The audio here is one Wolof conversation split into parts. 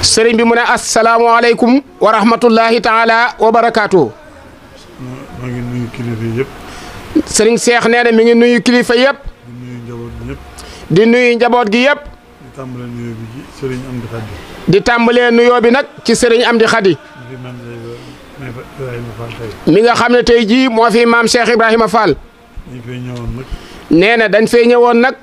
sëriñ bi mu ne asalaamaaleykum wa rahmatullahi taala wa barakaatu. maa ngi nuyu kilifa yëpp. sëriñ Cheikh nee na mi ngi nuyu kilifa yëpp. di nuyu njaboot gi di nuyu njaboot gi yëpp. yëpp. di tàmbalee nuyoo bi ci sëriñ Amdi Khady. di tàmbalee nuyoo bi nag ci sëriñ Amdi Khady. mi nga xam ne tey jii moo fi maam Cheikh Ibrahima Fall. dañ fay ñëwoon nag. nee na dañ fay ñëwoon nag.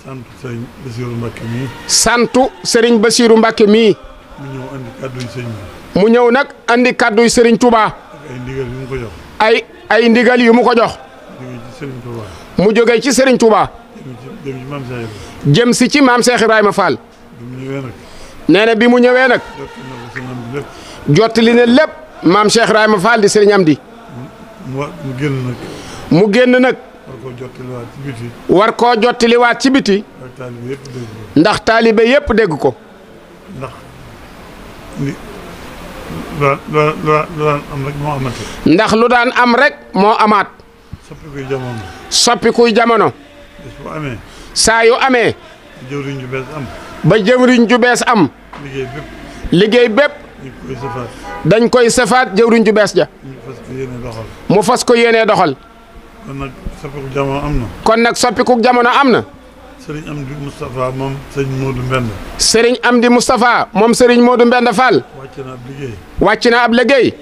sant sëriñ Bassirou Mbacke mii. santu sëriñ Bassirou Mbacke mii. mu ñëw andi kàdduy sëñ bi. mu ñëw nag andi kàdduy sëriñ Touba. ay ndigal yu mu ko jox. ay ndigal yu mu ko jox. jóge ci sëriñ Touba. mu jógee ci sëriñ Touba. jëm ci maam Cheikh Ibrahima. jëm si ci maam Cheikh Ibrahima Fall. bi mu ñëwee nag. nee na bi mu ñëwee nag. jottali na lépp maam Cheikh Ibrahima Fall di sëriñ Amdi. mu génn nag. mu génn nag. war koo jottaliwaat ci biti. war koo jottaliwaat ci biti. ak taalibe yëpp dégg ko. ndax taalibe yëpp dégg ko. ndax lu daan am rek moo amati. ndax lu daan am rek moo amaat. soppikuy jamono. soppikuy jamono. bés bu amee. saa yu amee. jëwriñ ju bees am. ba jëwriñ ju bees am. liggéey bépp. liggéey bépp. dañ koy safaat. dañ koy safaat jëwriñ ju bees ja. mu fas ko yéenee doxal. kon nag soppiku jamono am na. kon nag soppiku jamono am na. sëriñ Amdi Moustapha moom sëriñ Modou Mbenda. sëriñ Amdi Moustapha moom sëriñ Modou Mbenda Fall. wàcc na ab liggéey. wàcc na ab liggéey.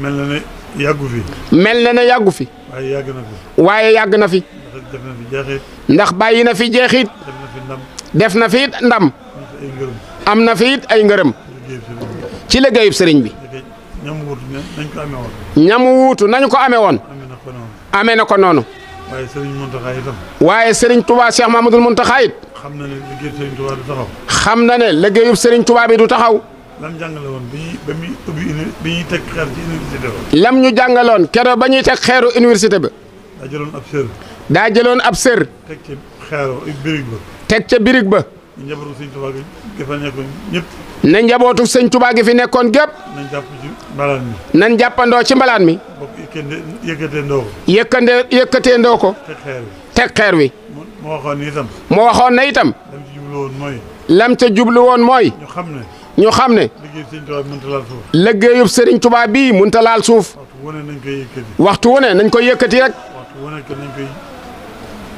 mel na ne yàggu fi. mel na ne yàggu fi. waaye yàgg na fi. waaye yàgg na fi. def na fi jeexit. ndax bàyyi na fi jeexit. def na fi ndam. def na fi it ndam. ay ngërëm. am na fi it ay ngërëm. ci liggéeyub sëriñ bi. ñamu wuutu nañ ko amee woon. ñamu wuutu nañu ko amee woon. amee na ko noonu. waaye sëriñ Mountakha itam. waaye sëriñ Touba Cheikh Mahamadoul Mountakha it. xam na ne liggéeyub sëriñ Touba du taxaw. xam na ne liggéeyub sëriñ Touba bi du taxaw. lam jàngale woon bi ñuy teg xeer ci université ba. lam ñu jàngaloon keroog ba ñuy teg xeeru université ba. daa jëloon ab sër. daa jëloon ab sër. teg ca xeeru birig ba. teg ca birig ba. njabootu sëñ Touba gi fa nekkoon ñëpp. ne njabootu sëñ Touba gi fi nekkoon gépp. nañ jàpp ci mbalaan mi. nañ jàppandoo ci mbalaan mi. bokk yëkkatee ndoo ko. yëkkatee ndoo ko. teg xeer wi. teg xeer wi. mu waxoon ni itam. mu waxoon na itam. lam ci jublu woon mooy. lam ca jublu woon mooy. ñu xam ne. ñu xam ne. liggéeyub sëriñ Touba bii mënta laal suuf. waxtu wu ne nañ koy yëkkati. waxtu wu ne nañ koy yëkkati rek. waxtu wu nekk nañ koy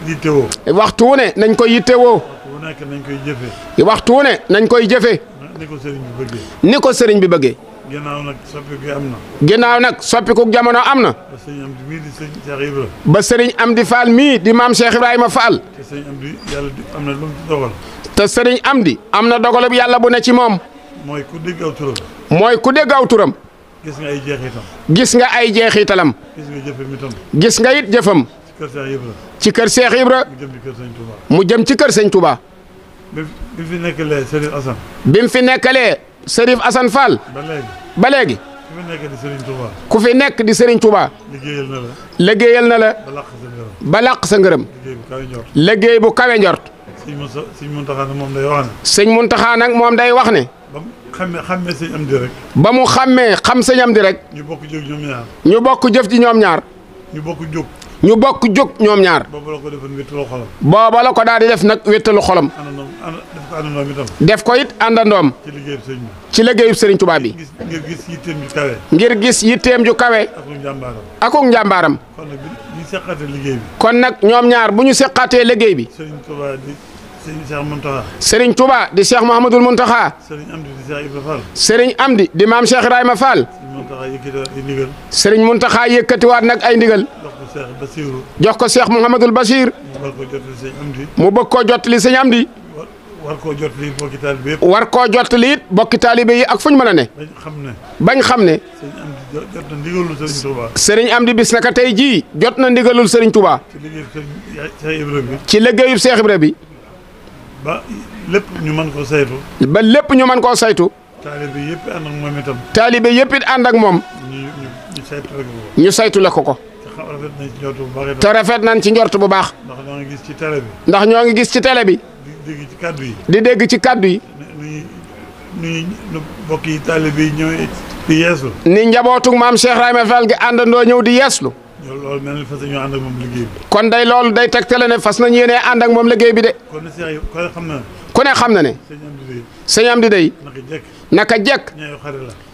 yittewoo. waxtu wu ne nañ koy yittewoo. waxtu wu nekk nañ koy jëfee. waxtu wu ne nañ koy jëfee. ni ko sëriñ bi bëggee. ni ko sëriñ bi bëggee. ginnaaw nag soppiku am na. ginnaaw nag soppiku jamono am na. ba sëriñ Amdi mii di sëriñ Cheikh Ibra. ba sëriñ Amdi Fall mii di maam Cheikh Ibrahima Fall. te sëriñ Amdi yàlla am na lu mu ci dogal. te sëriñ Amdi am na dogalub yàlla bu ne ci moom. mooy ku dégg aw turam. mooy ku dégg aw turam. gis nga ay jeexitam. gis nga ay jeexitalam. gis nga jëfam itam. gis nga it jëfam. ci kër Cheikh Ibra. ci kër Cheikh Ibra. mu jëm ci kër sëñ Touba. mu jëm ci kër sëñ Touba. bi fi nekkalee Serif Assane. bi mu fi nekkalee Serif Assane Fall. ba léegi. ku fi nekk di Serigne Touba. ku fi nekk di Serigne Touba. liggéeyal na la. liggéeyal na la. ba làq sa ngërëm. ba làq sa ngërëm. liggéey bu kawe njort. sëñ Mountakha nag moom day wax ne. sëñ Mountakha nag moom day wax ne. ba mu xàmmee sëñ Amdi rek. ba mu xàmmee xam sëñ Amdi rek. ñu bokk jóg ñoom ñaar. ñu bokk jëf ji ñoom ñaar. ñu bokk jóg. ñu bokk jóg ñoom ñaar. booba la ko defoon wéttalu xolam. booba la ko daal di def nag wéttalu xolam. àndandoom itam. def ko it àndandoom. ci liggéeyu sëñ bi. ci liggéeyu sëriñ Touba bi. ngir gis yitteem ju kawe. ngir gis yitteem ju kawe. akuk njàmbaaram. akuk njàmbaaram. kon nag bi ñu seqaatee liggéey bi. kon nag ñoom ñaar bu ñu seqaatee liggéey bi. sëriñ Touba di sëriñ Cheikh Mountakha. sëriñ Touba di Cheikh Mouhamadoul Mountakha. sëriñ Amdi di Cheikh Ibrahima Fall. sëriñ Amdi di maam Cheikh Ibrahima Fall. sëriñ Mountakha yëkkatiwaat nag ay ndigal. jox ko Cheikh Mouhamadoul Bachir. mu bëgg koo jottali sëñ Amdi. war koo jottali it bokki taalibe yëpp. war koo jottali it bokki taalibe yi ak fu ñu mën a ne. bañ xam ne. jot na ndigalul sëriñ Touba. sëriñ Amdi bis naka tey jii jot na ndigalul sëriñ Touba. ci liggéeyub Cheikh Ibra bi. ba lépp ñu mën koo saytu. ba lépp ñu mën koo saytu. taalibe yëpp ànd ak moom itam. taalibe yëpp it ànd ak moom. ñu saytu la ko. te rafet nañ ci njort bu baax. ndax ñoo ngi gis ci télé bi. ndax ñoo ngi gis ci télé bi. di dégg ci kàddu yi. di dégg ci kàddu yi. ni mbokk yi taalibe yi ñëw di yeeslu. ni njabootug maam Cheikh Ibrahima Fall gi àndandoo ñëw di yeeslu. loolu mel ni fas ñoo ànd ak moom liggéey bi. kon day loolu day tegtale ne fas nañ yéenee ànd ak moom liggéey bi de. kon xam na. ku ne xam na ne sëñ Amdi day naka jekk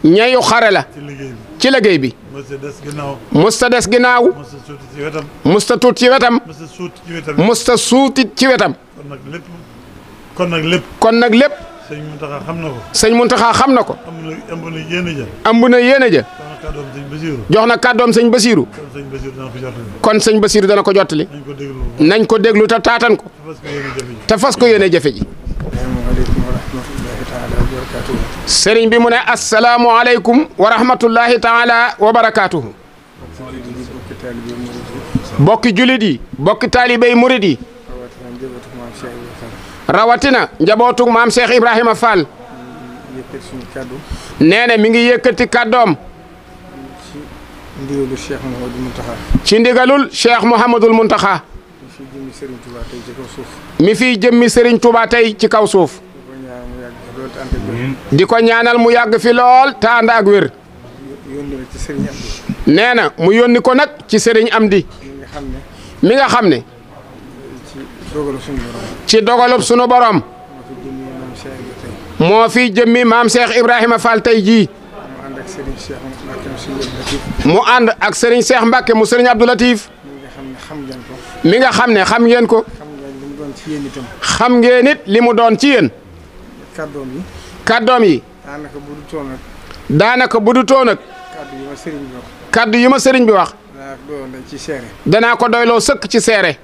ñayu xare la ci liggéey bi musta des ginnaaw musta tuut ci wetam musta suutit ci wetam kon nag lépp sëñ Muntaxa xam na ko. sëñ Muntaxa xam na ko. ëmb na yéene ja. ëmb na yéene ja. jox na kàddoom sëñ Basiiru. kon sëñ Basiiru dana ko jottali. nañ ko déglu te taatan ko. te fas ko yéene jafe ji. sëriñ bi mu ne asalaamualeykum wa rahmatullahi taala wa barakaatuhu. bokki julit yi bokki taalibey murid yi. rawatina njabootug maam Cheikh Ibrahima Fall. nee na mi ngi yëkkati kàddoom. ci ndigalul Cheikh Mouhamadul Muntaxa. mi fiy jëmmi Serigne Touba tey ci kaw suuf. di ko ñaanal mu yàgg fi lool te ànd ak wér. nee na mu yónni ko nag ci Serigne Amdi. mi nga xam ne. ci dogalub sunu borom. moo fi jëmmi maam Cheikh Ibrahima Fall tey jii. mu ànd ak Serigne Cheikh Mbacke mu Serigne Abdou Latif. mi nga xam ne xam ngeen ko. xam ngeen it li mu doon ci yéen. kàddoom yi. daanaka bu du toon ak. kàddu yi ma sëriñ bi wax. danaa ko doyloo sëkk ci seere.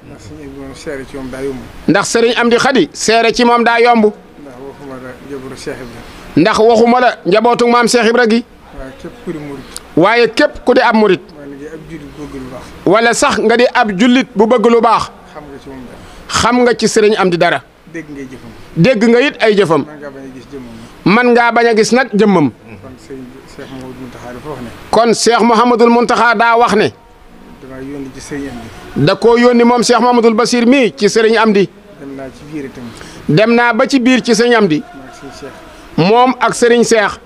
ndax sëriñ Amdi Xadi seere ci moom daa yomb. ndax waxuma la njabootu maam Cheikh Ibra gi. waaye képp ku di ab murit. wala sax nga di ab jullit bu bëgg lu baax. xam nga ci sëriñ Amdi dara. dégg nga it ay jëfam. man ngaa bañ a gis nag jëmmam. kon Cheikh Mouhamadul Muntaxa daa wax ne. da koo yónni moom Cheikh Mouhamadul Basir mii ci sëriñ Amdi. dem naa ba ci biir ci sëriñ Amdi. moom ak sëriñ Cheikh.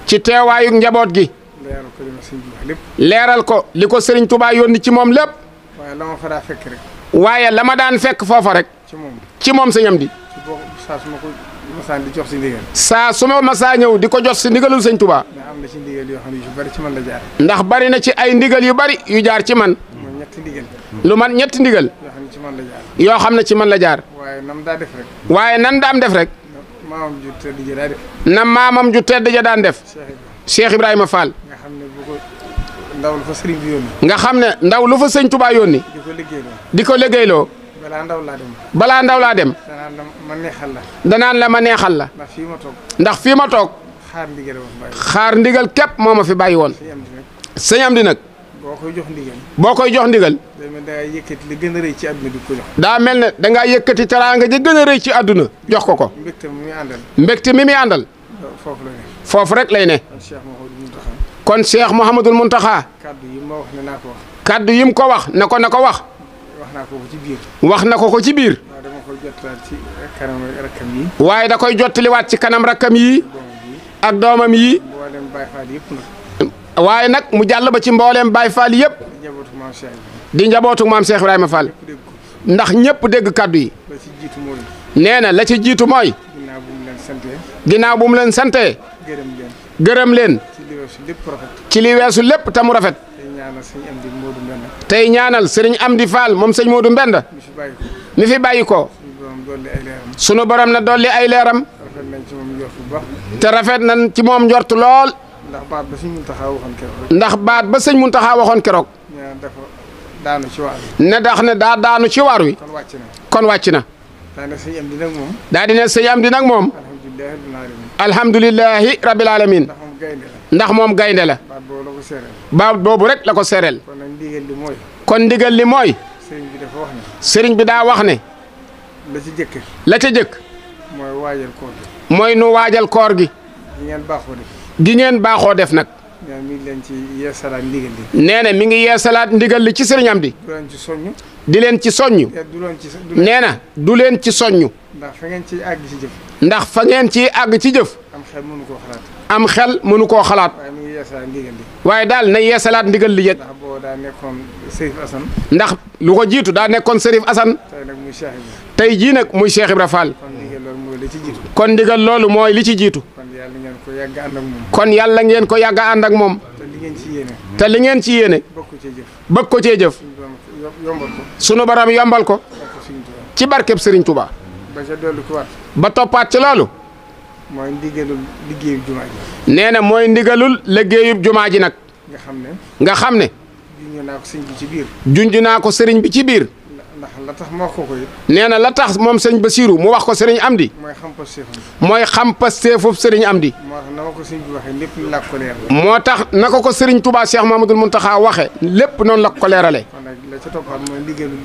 ci teewaayu njaboot gi. leeral ko li ko sëriñ Touba yónni ci moom lépp. waaye la ma daan fekk foofa rek. ci moom sëriñ Amdi. saa su ma masaa ñëw di ko jot si ndigalul sëñ Touba. ndax bari na ci ay ndigal yu bari yu jaar ci man. lu man ñetti ndigal. yoo xam ne ci man la jaar. waaye nan daam def rek. na maamam ju tedd ja daan def. Cheikh Ibrahima Fall. nga xam ne ndaw lu fa sëñ Touba yónni. di ko liggéeyloo. balaa ndaw laa dem. danaan la ma neexal la. ndax fii ma toog. xaar ndigal képp moo ma fi bàyyi woon. sëñ Amdi nag. boo koy jox ndigal. daa mel ne da ngaa yëkkati teraanga ji gën a rëy ci àdduna jox ko ko. mbégte mi muy àndal. foofu rek lay ne. kon Cheikh Mouhamadul Muntaxa. kaddu yi mu ko wax na ko wax. wax na ko ci biir. waaye da koy jottaliwaat ci kanam rakkam yi. ak doomam yi. waaye nag mu jàll ba ci mbooleem Baay Faal yëpp. di njabootu maam Cheikh Ibrahima Fall. ndax ñëpp dégg kaddu yi. nee na la ci jiitu mooy. ginnaaw bu mu leen santee. gërëm leen. ci li weesu lépp te mu rafet. tey ñaanal sëriñ Amdi Fall moom sëñ Modou Mbenda. mi fi bàyyi ko. sunu borom na dolli ay leeram. te rafet nañ ci moom njort lool. ndax baat ba sëñ Muntaxa waxoon keroog. ne dax ne daa daanu ci waar wi. kon wàcc na. daa di ne sëñ Amdi nag moom. alhamdulilahi rabil alamin. ndax moom gaynde la. baat boobu rek la ko seereel. kon ndigal li mooy. sëriñ bi daa wax ne. la ca jëkk. mooy nu waajal koor gi. gi ngeen baaxoo def nag. nee na mi ngi yeesalaat ndigal li ci sëriñ Amdi. di leen ci soññ. nee na du leen ci soññ. ndax fa ngeen ciy àgg ci jëf. am xel mënu koo xalaat. waaye daal na yeesalaat ndigal li yëg. Serif Assane. ndax lu ko jiitu daa nekkoon Serif Assane. tey nag muy Cheikh Ibra. tey jii nag muy Cheikh Ibra Fall. kon ndigal loolu mooy li ci jiitu. kon ndigal loolu mooy li ci jiitu. kon yàlla ngeen ko yàgg ànd ak moom. kon yàlla ngeen ko yàgg ànd ak moom. te li ngeen ci yéene. te li ngeen ci yéene. bokk cee jëf. bëgg ko cee jëf. yombal ko. sunu baram yombal ko. ci barkeb Serigne Touba. ba ca dolli ko waat. ba toppaat ci loolu. mooy ndigalul liggéeyub jumaa ji. nee na mooy ndigalul liggéeyub jumaa ji nag. nga xam ne. nga xam ne. junj naa ko sëñ bi ci biir. junj naa ko sëriñ bi ci biir. ndax la tax ma wax ko ko it. nee na la tax moom sëñ Bassirou mu wax ko sëriñ Amdi. mooy xam pasteefam. mooy xam pasteefub sëriñ Amdi. moo tax na ma ko sëñ bi waxee lépp laa ko leeral. moo tax na ko Serigne Touba Cheikh Mamadou Mountakha waxe lépp noonu la ko leerale. kon nag la ca toppaat mooy ndigalul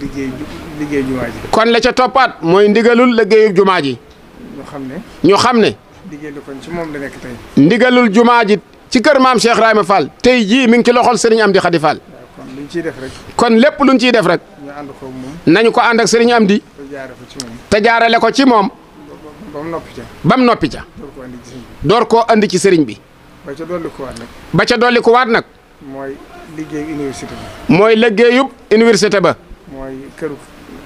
liggéey jumaa ji. kon la ca toppaat mooy ndigalul liggéeyub jumaa ji. ñu xam ne. ñu xam ne. ndigal li kon ci moom la nekk tey. ndigalul jumaa ji ci kër maam Cheikh Ibrahima Fall tey jii mi ngi ci loxol Serigne Amdi Khady Fall. kon luñ ciy def rek. kon lépp luñ ciy def rek. ñu ànd ko moom. nañu ko ànd ak Serigne Amdi. te jaare ko ci moom. te jaarale ko ci moom. ba mu noppi ca. ba mu noppi ca. door ko andi ci sëñ bi. door koo andi ci Serigne bi. ba ca dolli ko waat nag. ba ca dolli ko waat nag. mooy liggéeyu université ba. mooy liggéeyub université ba. mooy këru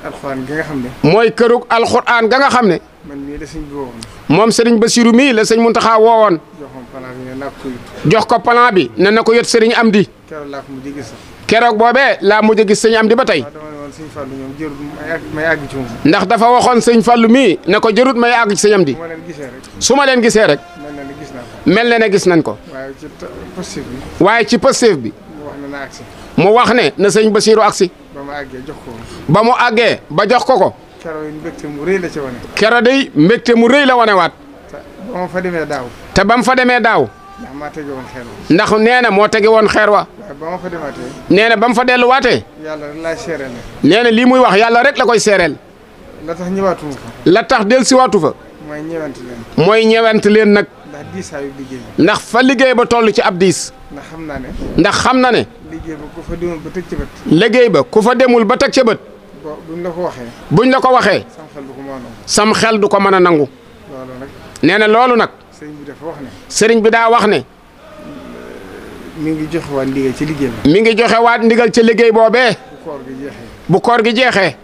alxuraan gi nga xam ne. mooy kërug alxuraan ga nga xam ne. man mii la sëñ bi woowoon. moom Serigne Bassirou mii la sëñ Mountakha woowoon. joxoon plan bi ne naa ko yut. jox ko plan bi ne na ko yot Serigne Amdi. keroog laa ko mujj gis sax. keroog boobee laa mujj a gis sëñ Amdi ba tey. waaw dama ne woon sëñ Fallou ñoom jërul may àgg ci moom. ndax dafa waxoon sëñ Fallou mii ne ko jërut may àgg ci sëñ Amdi. bu ma leen gisee rek. su ma leen gisee rek. mel na ni gis naa ko. mel na ne gis nañ ko. waaye ci positif bi. waaye ci Pastef bi. mu wax ne naa agsi. mu wax ne na sëñ Bassirou agsi. ba ma àggee jox ko. ba mu àggee ba jox ko ko. keroog yi mbégte mu rëy la ci wane. kero day mbégte mu rëy la wanewaat. te ba ma fa demee daaw. te ba mu fa demee daaw. ndax maa tege woon xeer wa. ndax nee na moo tege woon xeer wa. waaye ba ma fa demaatee. nee na ba mu fa delluwaatee. yàlla rek laay seereel ne. nee na lii muy wax yàlla rek la koy seereel. la tax ñëwaatuma fa. la tax dellusiwaatu fa. mooy ñëwante leen. mooy ñewent leen nag. ndax diisaayu liggéey bi. ndax fa liggéey ba toll ci ab diis. ndax xam naa ne. ndax xam na ne. liggéey ba ku fa demoon ba tëj ci bët. liggéey ba ku fa demul ba teg ca bët. buñ la ko waxee. buñ la ko waxee. sam xel du ko mën a nangu. sam xel du ko mën a nangu. loolu nag. nee na loolu nag. sëriñ bi dafa wax ne. sëriñ bi daa wax ne. mi ngi joxe waat ndigal ci liggéey bi. mi ngi joxe waat ndigal ci liggéey boobee. bu koor gi jeexee. bu koor gi jeexee.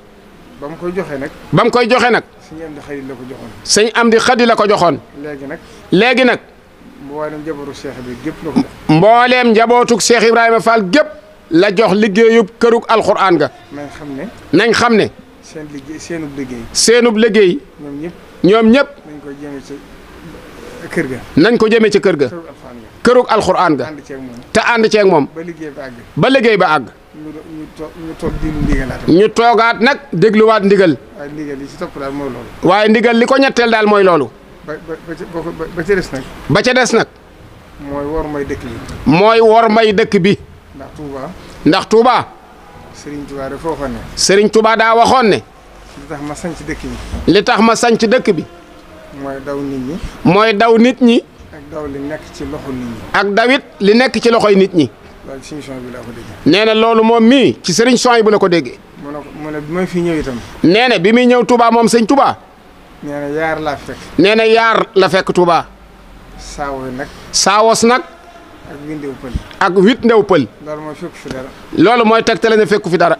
ba mu koy joxee nag. ba mu koy joxe nag. sëñ Amdi Xadi la ko joxoon. sëñ Amdi Xadi la ko joxoon. léegi nag. léegi nag. mboolem njabootu Cheikh bi gépp la ko jox. mbooleem njabootug Cheikh Ibrahima Fall gépp la jox liggéeyub kërug alxuraan ga. nañ xam ne. nañ xam ne. seen liggéey seenub liggéey. seenub liggéey. ñoom ñëpp. ñoom ñëpp. nañ ko jëmee ci kër ga. nañ ko jëmee ci kër ga. kërug alxuraan ga. ànd ceeg moom. te ànd ceeg moom. ba liggéey ba àgg. ba liggéey ba àgg. ñu toog diglu ndigalaat. ñu toogaat nag dégluwaat ndigal. waaye ndigal li ci topp daal mooy loolu. waaye ndigal li ko ñetteel daal mooy loolu. ba ca des nag. ba ca des nag. mooy wor may dëkk bi. mooy wor may dëkk bi. ndax Touba. ndax Touba. Serigne Touba dafa waxoon ne. Serigne Touba daa waxoon ne. li tax ma sanc dëkk bi. li tax ma sanc dëkk bi. mooy daw nit ñi. mooy daw nit ñi. ak daw li nekk ci loxo nit ñi. ak dawit li nekk ci loxoy nit ñi. loolu ci mission bi laa ko déggee. nee na loolu moom mii ci Serigne Soy bu la ko déggee. mu ne bi may fi ñëw itam. nee na bi muy ñëw Touba moom sëñ Touba. nee na yaar laa fekk. nee na yaar la fekk Touba. saawo nag. saawos nag. ak windew pël. ak wit ndew pël. loolu mooy fekk fi dara. loolu mooy tegtale ne fekku fi dara.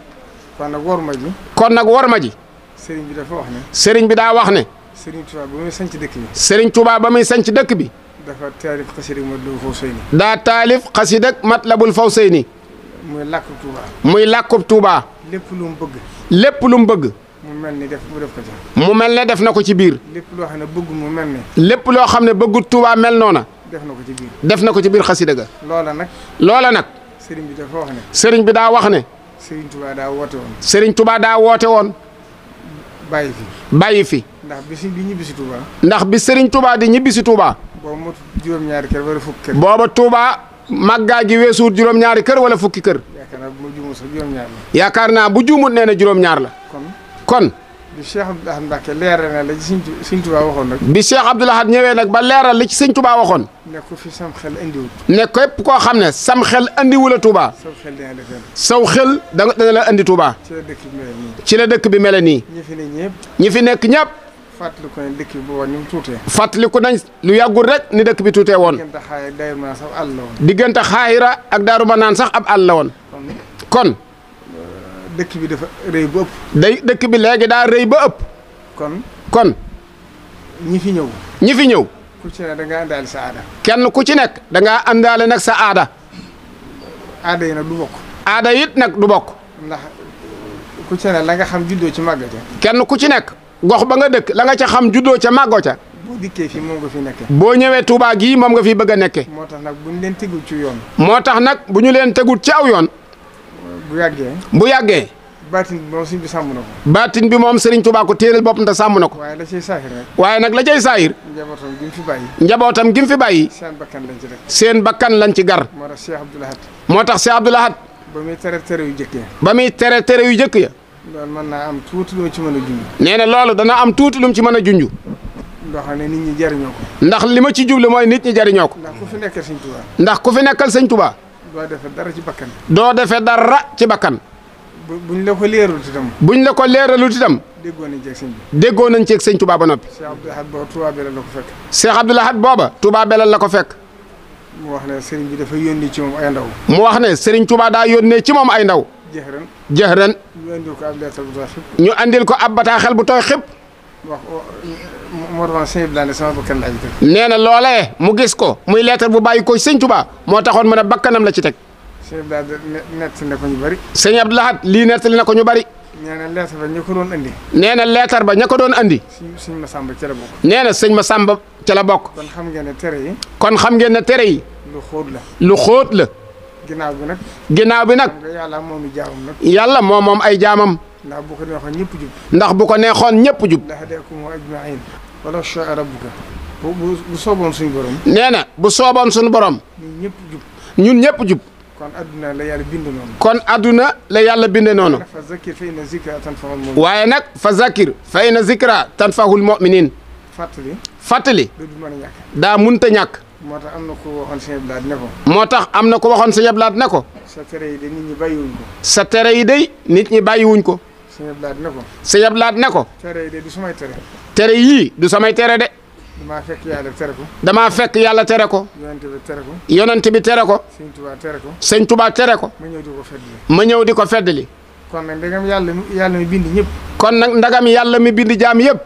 kon nag wor ma ji. kon nag wor ma ji. Serigne bi dafa wax ne. Serigne bi daa wax ne. Serigne Touba ba muy sanc dëkk bi. Serigne Touba ba muy sanc dëkk bi. dafa taalif xasida Matlabul Fawzayni. daa taalif xasida Matlabul Fawzayni. muy làkkub Touba. muy làkkub Touba. lépp lu mu bëgg. lépp lu mu bëgg. mu mel ni def ko ca. mu mel ne def na ko ci biir. lépp loo xam ne bëggul mu mel ni. lépp loo xam ne bëggut Touba mel noona. def na ko ci biir. def na ko ci biir xasida ga. loola nag. loola nag. Serigne bi dafa wax ne. Serigne bi daa wax ne. Serigne Touba daa woote woon. Serigne Touba daa woote woon. bàyyi fi. bàyyi fi. ndax bi bi ñibbisi Touba. ndax bi Serigne Touba di ñibbisi Touba. boobu mot juróom-ñaari kër wala fukki kër. booba Touba màggaa gi weesuut juróom-ñaari kër wala fukki kër. yaakaar naa bu ma juumul sax juróom-ñaar la. yaakaar naa bu juumut nee na juróom-ñaar la. kon. bi Cheikh Abdoul Ahad Mbacké leeral na la ci Sëñ Touba waxoon nag. bi Cheikh Abdoul Ahad ñëwee nag ba leeral li ci Sëñ Touba waxoon. ne ko fi sam xel andiwul. ne képp koo xam ne sam xel andiwul a Touba. saw xel dina defee. saw xel dana la andi Touba. ci la dëkk bi mel nii. ci la dëkk bi mel nii. ñi fi ne ñëpp. ñi fi nekk ñëpp. fàttaliku ne dëkk bi booba ni mu tuutee. fàttaliku nañ lu yàggul rek ni dëkk bi tuutee woon. diggante xaayira ak Daaru Manaan sax àll la woon. diggante xaayira ak Daaru Manaan sax ab àll la woon. kon. dëkk bi dafa rëy ba ëpp. dëkk bi léegi daa rëy ba ëpp. kon. ñi fi ñëw. ku ci ne da ngaa àndaale sa aada. kenn ku ci nekk da ngaa àndaale nag sa aada. aada yi nag du bokk. aada it nag du bokk. ndax ku ci ne la nga xam juddoo ci màgg ca. kenn ku ci nekk gox ba nga dëkk la nga ca xam juddoo ca màggoo ca. boo dikkee fii moom nga fi nekkee. boo ñëwee Touba gii moom nga fi bëgg a nekkee. moo tax nag bu ñu leen tegul ci yoon. moo tax nag bu ñu leen tegul ci aw yoon. bu yàggee. baatin bi moom sëriñ bi sàmm na ko. baatin bi moom Serigne Touba ko téeral boppam te sàmm na ko. waaye la cay saahir rek. waaye nag la cay saahir. njabootam gi mu fi bàyyi. njabootam gi mu fi bàyyi. seen bakkan lañ ci rek. seen bakkan lañ ci gar. moo tax Cheikh Abdoul Ahad. moo tax Cheikh Abdoul Ahad. ba muy tere yu jëkk ya. ba muy tere yu jëkk ya. loolu mën naa am tuuti lu mu ci mën a junj. nee na loolu dana am tuuti lu mu ci mën a junj. loo xam ne nit ñi jariñoo ko. ndax li ma ci jublu mooy nit ñi jariñoo ko. ndax ku fi nekkal sëñ Touba. ndax ku fi nekkal sëñ Touba. doo defee dara ci bakkan. doo defee dara ci bakkan. buñ la ko leeralut itam. buñ la ko leeralut itam. déggoo nañ ci ak sëñ bi. déggoo nañ ci ak sëñ Touba ba noppi. Cheikh Abdoul Ahad booba Touba Belal la ko fekk. Cheikh Abdoul Ahad booba Touba Belal la ko fekk. mu wax ne sëriñ bi dafa yónni ci moom ay ndaw. mu wax ne Serigne Touba daa yónnee ci moom ay ndaw. jëxëran. ñu andil ko ab bataaxel bu tooy xëpp. wax moo taxoon sëñ bi sama bakkan la ci teg. nee na loolee mu gis ko muy leetar bu bàyyi ko sëñ Touba moo taxoon mu ne bakkanam la ci teg. sëñ bi nettali na ko ñu bari. sëñ Abdoul Ahad lii nettali na ko ñu bari. nee na leetar ba ña ko doon andi. nee na leetar ba ña ko doon andi. sëñ Massamba ca la bokk. nee na sëñ Massamba ca la bokk. kon xam ngeen ne tere yi. kon xam ngeen ne tere yi. lu xóot la. lu xóot la. ginnaaw bi nag. ginnaaw bi nag. yàlla moom i jaamam nag. yàlla moom ay jaamam. ndax bu ko neexoon ñëpp jub. ndax bu ko neexoon ñëpp jub. lahadaakum ajma'iin. walaw shaa rabbuka. bu sooboon suñu borom. nee na bu sooboon suñu borom. ñun ñëpp jub. ñun ñëpp jub. kon adduna la yàlla bind noonu. kon adduna la yàlla binde noonu. fa zakir fa inna zikra tanfa'ul mu'minin. waaye nag fa zakir fa inna zikra tanfa'ul mu'minin. fàttali. du mën a ñàkk. daa munta ñàkk. moo tax am na ko waxoon sëñ Abdoul Ahad ne ko. moo tax am na ko waxoon sëñ Abdoul Ahad ne ko. sa tere yi de nit ñi bàyyiwuñ ko. sa tere yi de nit ñi bàyyiwuñ ko. sëñ Abdoul Ahad ne ko. sëñ Abdoul Ahad ne ko. tere yi de du samay tere. tere yii du samay tere de. damaa fekk yàlla tere ko. damaa fekk yàlla tere ko. yonent bi tere ko. yonent bi tere ko. sëñ Touba tere ko. sëñ Touba tere ko. ma ñëw di ko feddali. ma ñëw di ko feddali. kon nag ndegam yàlla mi bind ñëpp. kon nag ndagam yàlla mi bind jaam yëpp.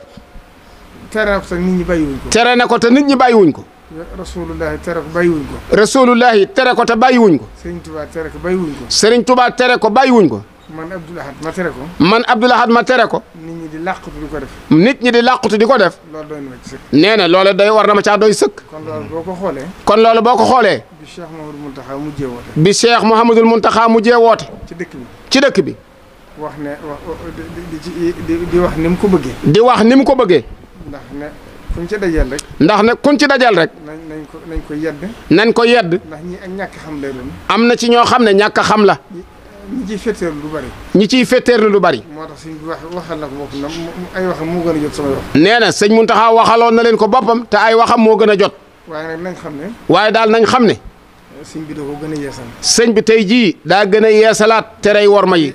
tere na ko te nit ñi bàyyiwuñ ko. tere na ko te nit ñi bàyyiwuñ ko. rasulullahi tere ko bàyyiwuñ ko. rasulullahi tere ko te bàyyiwuñ ko. Serigne Touba tere ko bàyyiwuñ ko. Serigne Touba tere ko bàyyiwuñ ko. man Abdoul Ahad ma tere ko. man Abdoul Ahad ma tere ko. nit ñi di làqutu di ko def. nit ñi di làqutu di ko def. loolu doy na ma ci sëkk. nee na loolu doy war na ma caa doy sëkk. kon loolu boo ko xoolee. kon loolu boo ko xoolee. bi Cheikh Mouhamadul Mountakha mujjee woote. bi Cheikh Mouhamadul Mountakha mujjee woote. ci dëkk bi. ci dëkk bi. wax ne di wax ni mu ko bëggee. di wax ni mu ko bëggee. ndax ne kuñ ci dajeel rek. ndax ne kuñ ci dajeel rek. nañ ko yedd. nañ ko yedd. ndax ñi ak ñàkk xam lay doon. am na ci ñoo xam ne ñàkk xam la. ñi ciy féeteerlu lu bari. ñi ciy féeteerlu lu bari. moo tax suñ waxal na ko boppam nag ay waxam moo gën a jot samay wax. nee na sëñ Mountakha waxaloon na leen ko boppam te ay waxam moo gën a jot. waaye nag nañ xam ne. waaye daal nañ xam ne. sëñ bi da ko gën a yeesal. sëñ bi tey jii daa gën a yeesalaat terey worma yi.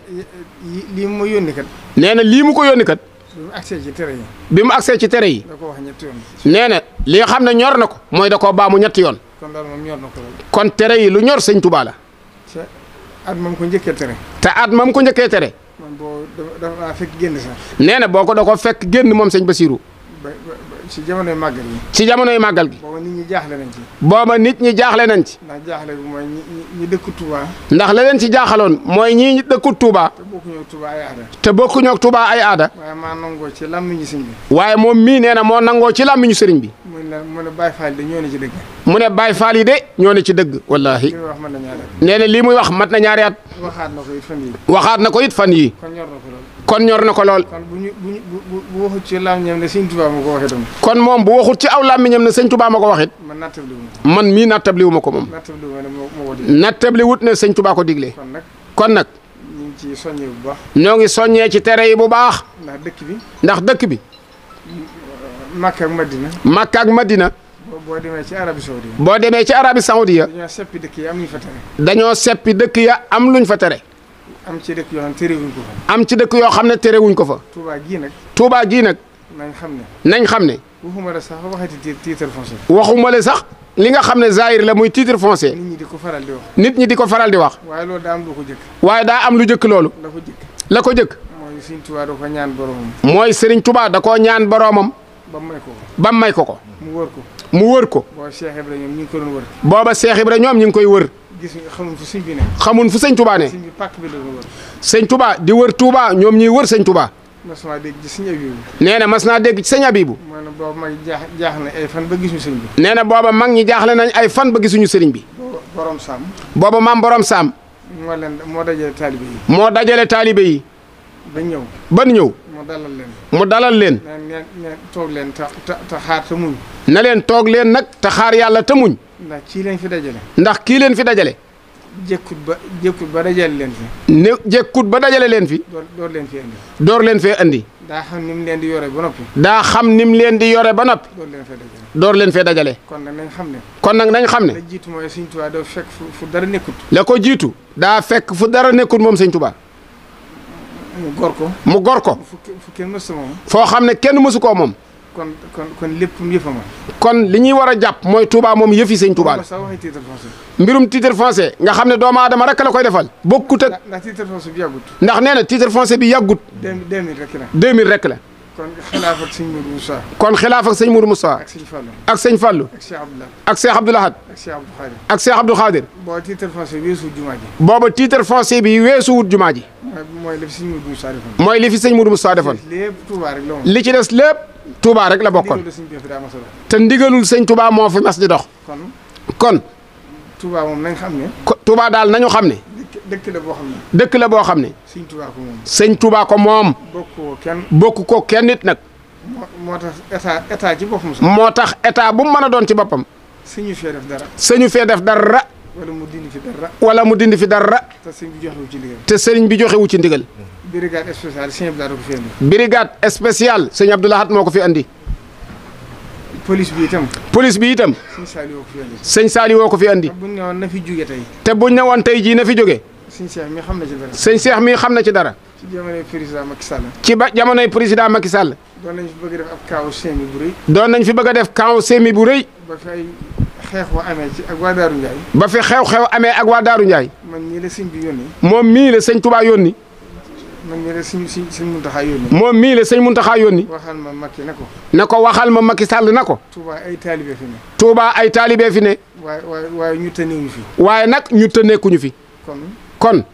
lii mu yónni kat. nee na lii mu ko yónni kat. bi mu agsee ci tere yi. bi mu agsee ci tere yi. da ko wax ñetti yoon. nee na li nga xam ne ñor na ko. mooy da koo baamu ñetti yoon. kon daal moom ñor na ko lool. kon tere yi lu ñor sëñ Touba la. te at moom ko njëkkee tere. te at moom ko njëkkee tere. man boo dafa fekk génn sax. nee na boo ko da ko fekk génn moom sëñ Bassirou. ba ci jamonoy màggal gi. ci jamonoy màggal gi. booba nit ñi jaaxle nañ ci. booba nit ñi jaaxle nañ ci. ndax jaaxle bi mooy ñi dëkku Touba. ndax la leen ci jaaxaloon mooy ñii dëkku Touba. te bokkuñoo Touba ay aada. te bokkuñoo Touba ay aada. waaye maa nangoo ci làmmiñu sëñ bi. waaye moom mii nee na moo nangoo ci làmmiñu sëriñ bi. mu ne Baye Fall de ñoo ne ci dëgg. mu ne Baye Fall yi de ñoo ne ci dëgg wallaahi. li muy wax mat na ñaari at. nee na lii muy wax mat na ñaari at. waxaat na ko it fan yii. waxaat na ko it fan yii. kon ñor na ko lool. kon ñor na ko lool. kon bu waxut ci làmmiñam ne sëñ Touba ma ko waxee tam. kon moom bu waxut ci aw làmmiñam ne sëñ Touba ma ko waxit. man nattable wu ma. man mii nattable wu ma ko moom. nattable wu ma ne moo ko digle. nattable wut ne sëñ Touba ko digle. kon nag. ñu ngi ciy soññee bu baax. ñoo ngi soññee ci tere yi bu baax. ndax dëkk bi. ndax dëkk bi. Makka ak Madina. Makka ak Madina. boo demee ci Arabie Saoudite. boo demee ci Arabie Saoudite. dañoo seppi dëkk yi am luñ fa tere. dañoo seppi dëkk ya am luñ fa tere. am ci dëkk yoo xam ne terewuñ ko fa. am ci dëkk yoo xam ne terewuñ ko fa. Touba gii nag. Touba gii nag. nañ xam ne. nañ xam ne. waxuma la sax waxati titre foncier. waxuma la sax li nga xam ne zahir la muy titre foncier. nit ñi di ko faral di wax. nit ñi di ko faral di wax. waaye loolu daa am lu ko jëkk. waaye daa am lu jëkk loolu. la ko jëkk. la ko jëkk. mooy Sëriñ Tuubaa da ko ñaan boromam. mooy Sëriñ Tuubaa da koo ñaan boromam. ba may ko ko. mu wër ko. mu wër ko. booba Cheikh Ibra ñoom ñu ngi ko doon wër. booba Cheikh Ibra ñoom ñu ngi koy wër. gis nga xamuñ fu sëñ bi ne. xamuñ fu sëñ Tuubaa ne. sëñ bi pàkk bi la doon wër. sëñ Tuubaa di wër Tuubaa ñoom ñuy wër sëñ Tuubaa. mas naa dégg ci sëñ Abibu. nee na mas naa dégg ci sëñ Abibu. nee na booba mag jaax na ay fan ba gisuñu sëñ bi. nee na booba mag ñi jaaxle nañ ay fan ba gisuñu sëriñ bi. borom Saam. booba maam borom Saam. moo dajale taalibe yi. moo dajale taalibe yi. ba ñëw. ban ñëw. mu dalal leen. ne toog leen te xaar te muñ. na leen toog leen nag te xaar yàlla te muñ. ndax kii leen fi dajale. ndax kii leen fi dajale. jékkut ba dajale leen fi. ne jékkut ba dajale leen fi. door leen fi andi. door leen fee andi. daa xam ni mu leen di yore ba noppi. daa xam ni mu leen di yore ba noppi. door leen fee dajale. kon nag nañ xam ne. kon nag nañ xam ne. la jiitu mooy Sëñ Tuubaa doo fekk fu dara nekkut. la ko jiitu daa fekk fu dara nekkut moom Sëñ Tuubaa. mu gor ko. mu gor ko. fu kenn mësu moom. foo xam ne kenn mësu koo moom. kon lépp yëfa ma. kon li ñuy war a jàpp mooy Touba moom yëfi Sëñ Touba la. mbirum titre foncier nga xam ne doomu aadama rek la koy defal. bokkut ak ndax titre foncier bi yàggut. ndax nee na titre foncier bi yàggut. 2000 rek la. 2000 rek la. kon xilaaf ak sëñ Mourou Moussa. kon xilaaf ak sëñ Mourou Moussa. ak sëñ Fallou. ak sëñ Fallou. ak Cheikh Abdoulaye. ak Cheikh Abdoul Ahad. ak Cheikh Abdou Khadir. ak Cheikh Abdou Khadir. booba titre foncier bi weesuwut jumaa ji. booba titre foncier bi weesuwut jumaa ji. mooy li fi sëñ Mourou Moussa defoon. mooy li fi sëñ Mourou Moussa defoon. lépp Touba rek la woon. li ci des lépp Touba rek la bokkoon. te ndigalul sëñ Touba moo fi mas di dox. kon. Touba moom nañ xam ne. Touba daal nañu xam ne. dëkk la boo xam ne. dëkk la boo xam ne. sëñ Touba ko moom. sëñ Touba ko moom. bokk ko kenn nit nag. moo tax état ci boppam sax. moo tax état bu mu mën a doon ci boppam. sëñu fee def dara. sëñu fee def dara. wala mu dindi fi dara. wala mu dindi fi dara. te sëñ bi joxewu ci ndigal. te sëriñ bi joxewu ci ndigal. brigade spéciale sëñ Abdoulaye ko fi andi. brigade spéciale sëñ Abdoul Ahad moo ko fi andi. police bi itam. police bi itam. sëñ Saliou ko fi andi. sëñ Saliou ko fi andi. te buñ ne woon na fi jóge tey. te buñ ne woon tey jii na fi jóge. sëñ Cheikh mi xam na ci dara. sëñ Cheikh mi xam na ci dara. ci jamonoy président Macky Sall. ci jamonoy président Macky Sall. doon nañ fi bëgg a def ab kaaw seemi bu rëy. doon nañ fi bëgg a def kaaw seemi bu rëy. ba fi ay xeexoo amee ci ak waa Daaru Ndiaye. ba fi xew-xew amee ak waa Daaru Ndiaye. man mii la sëñ bi yónni. moom mii la sëñ Touba yónni. man mii la sëñ Muntaxa yónni. moom mii la sëñ Muntaxa yónni. waxal ma Macky ne ko. na ko waxal ma Macky Sall na ko. Touba ay taalibe fi ne. Touba ay taalibe fi ne. waaye ñu tënneewuñu fi. waaye nag ñu tënneekuñu fi. kon.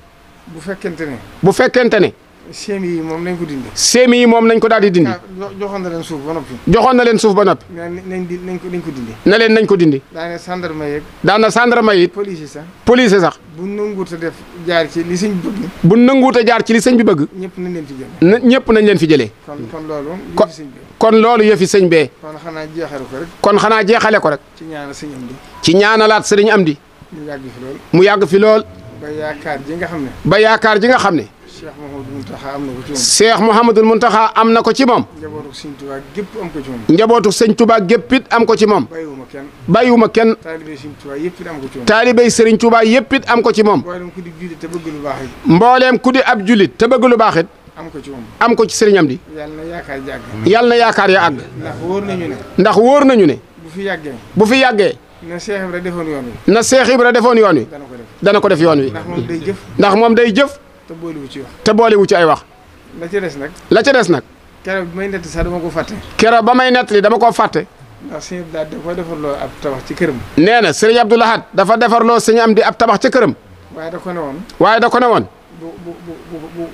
bu fekkente ne. seemi yi moom nañ ko dindi. seemi yi moom nañ ko daal di dindi. joxoon na leen suuf ba noppi. joxoon na leen suuf ba noppi. nañ ko dindi. na leen nañ ko dindi. daanaka gendarme yeeg. daana gendarme yi. police sax. bu nanguut a def jaar ci li sëñ bi bëgg. bu nanguut a jaar ci li sëñ bi bëgg. ñëpp nañ leen fi jëlee. ñëpp nañ leen fi jëlee. kon loolu. kon loolu yëfi sëñ bee. kon xanaa jeexale ko rek. kon xanaa jeexale ko rek. ci ñaanal sëñ Amdi. ci ñaanalaat sëriñ Amdi. mu yàgg fi lool. mu yàgg fi lool. ba yaakaar ji nga xam ne. ba yaakaar ji nga xam ne. Cheikh Mouhamadul Mountakha am na ko ci moom. Cheikh Mouhamadul Mountakha am na ko ci moom. njabootu sëñ Touba gépp am ko ci moom. njabootu sëñ Touba gépp it am ko ci moom. bàyyiwuma kenn. bàyyiwuma kenn. taalibey sëñ Touba yëpp it am ko ci moom. taalibey sëriñ Touba yëpp it am ko ci moom. mbooleem ku di jullit te bëgg lu baax it. mbooleem ku di ab jullit te bëgg lu baax it. am ko ci moom. am ko ci sëriñ Amdi. yàlla na yaakaar ji àgg. yàlla na yaakaar ya àgg. ndax wóor nañu ne. ndax wóor nañu ne. bu fi yàggee. bu fi yàggee. na Cheikh Ibra defoon yoon wi. na Cheikh Ibra defoon yoon wi. dana ko def yoon wi. ndax moom day jëf. ndax moom day jëf. te boolewu ci wax. te boolewu ci ay wax. la ca des nag. la ca des nag. keroog bi may nettali sax dama ko fàtte. keroog ba may nettali dama koo fàtte. ndax sëñ Abdoulaye dafa defarloo ab tabax ci këram. nee na sëriñ Abdoul Ahad dafa defarloo sëñ Amdi ab tabax ca këram. waaye da ko ne woon. waaye da ko ne woon.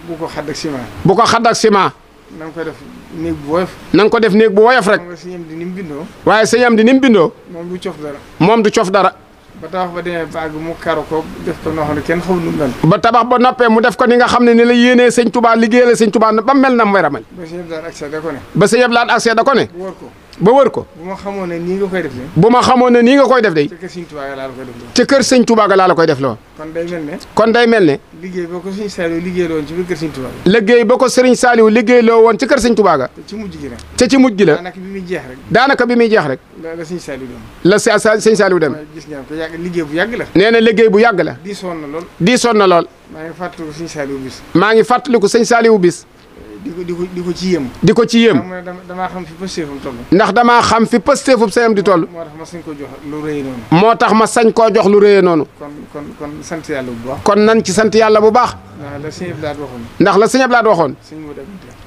bu ko xadd ak ciment. bu ko xadd ak ciment. na nga ko def néeg bu woyof. na nga ko def néeg bu woyof rek. xam nga sëñ Amdi ni mu bindoo. waaye sëñ Amdi ni mu bindoo. moom du cof dara. moom du cof dara. ba tabax ba demee ba àgg mu karo ko def ko noo xam ne kenn xamul nu mu mel. ba tabax ba noppee mu def ko ni nga xam ne ni la yéenee sëñ Touba liggéeyal sëñ Touba ba mel na mu war a mel. ba sëñ Abdoulaye accès da ko ne. ba sëñ Abdoulaye accès da ko ne. bu wër ko. ba wër ko. bu ma xamoon ne nii nga koy def de. bu ma xamoon ne nii nga koy def de. ca kër sëñ Touba ga laa la koy def loo. ca kër sëñ Touba ga laa la koy def loo. kon day mel ne. kon day mel ne. liggéey boo ko sëñ Saliou liggéeyloo woon ci biir kër sëñ Touba ga. liggéey ba ko sëriñ Saliou liggéeyloo woon ci kër sëñ Touba ga. te ci mujj gi la. te ci mujj gi la. daanaka bi muy jeex rek. daanaka bi muy jeex rek. la sëñ Saliou dem. la sëñ Saliou dem. gis ngeen ko yàgg liggéey bu yàgg la. nee na liggéey bu yàgg la. diisoon na lool. diisoon na lool. maa ngi fàttaliku sëñ Saliou bis. maa ngi fàttaliku sëñ Saliou bis. di ko ci yéem. di ko ci yéem. damaa xam fi pësteefam toll. ndax damaa xam fi pësteefub sëñ Amdi toll. moo tax ma sañ koo jox lu rëy noonu. moo tax ma sañ koo jox lu rëyee noonu. kon sant yàlla bu baax. kon nan ci sant yàlla bu baax. ndax la sëñ Ablaat waxoon.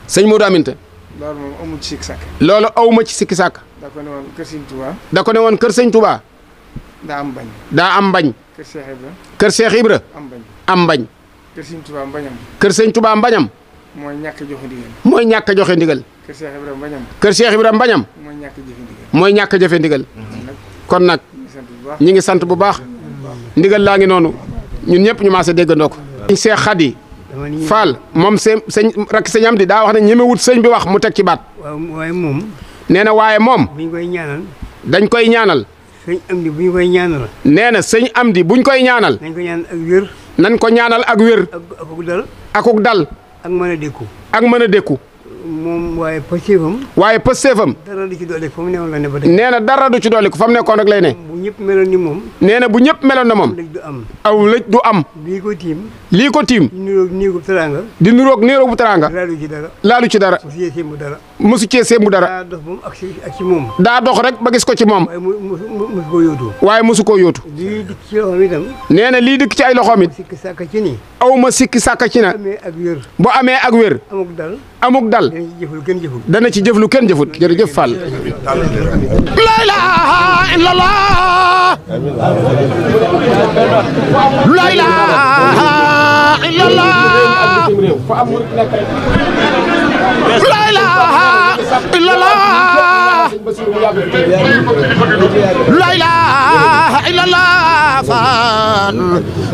sëñ Modou Aminta. loolu moom amul ci sikki sàkk. loolu awma ci sikki sàkk. da ko ne woon kër sëñ Touba. da ko ne woon kër sëñ Touba. daa am bañ. daa am bañ. kër Cheikh Ibra. kër Cheikh Ibra. am bañ. am bañ. kër sëñ Touba mbañam. kër sëñ Touba mbañam. mooy ñàkk a joxe ndigal. mooy ñàkk a joxe ndigal. kër Cheikh Ibra mbañam. kër Cheikh Ibra mbañam. mooy ñàkk a jëfe ndigal. mooy ñàkk a jëfe ndigal. kon nag ñi ngi sant bu baax. ndigal laa ngi noonu ñun ñëpp ñu maase déggandoo ko. sëñ Cheikh Khady Fall moom sëñ rakk sëñ Amdi daa wax ne ñemewut sëñ bi wax mu teg ci baat. waaye moom. nee na waaye moom. buñ koy ñaanal. dañ koy ñaanal. sëñ Amdi bu ñu koy ñaanal. nee na sëñ Amdi buñ koy ñaanal. nañ ko ñaanal ak wér. nañ ko ñaanal ak wér. akuk dal. akuk dal. ak mën a dékku. ak mën a dékku. moom waaye pësteefam. waaye pësteefam. dara du ci dolli fa mu newoon la ne ba tey. nee na dara du ci dolli ko fa mu nekkoon rek lay ne. bu ñëpp meloon ni moom. nee na bu ñëpp meloon na moom. lëj du am. aw lëj du am. lii ko tiim. lii ko tiim. di niroog néegu teraanga. di niroog néeru bu teraanga. laalu ci dara. laalu ci dara. mu cee sémbu dara. mosu cee sémbu dara. daa dox moom ak ci moom. daa dox rek ba gis ko ci moom. waaye mosu koo yóotu. waaye mosu koo yóotu. lii dikk ci loxoom itam. nee na lii dikk ci ay loxoom it. sikki sàkk ci ni. aw ma sikki sàkk ci na. amee ak wér. bu amee ak wér. amuk dal. amuk dal. dana ci jëful kenn jëful. dana ci jëf lu kenn jëfut jërëjëf Fall. la ilaha illallah. la ilaha illallah. la ilaha illallah. la ilaha illallah.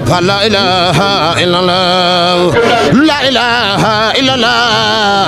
Fall la ilaha illallah. la ilaha illallah.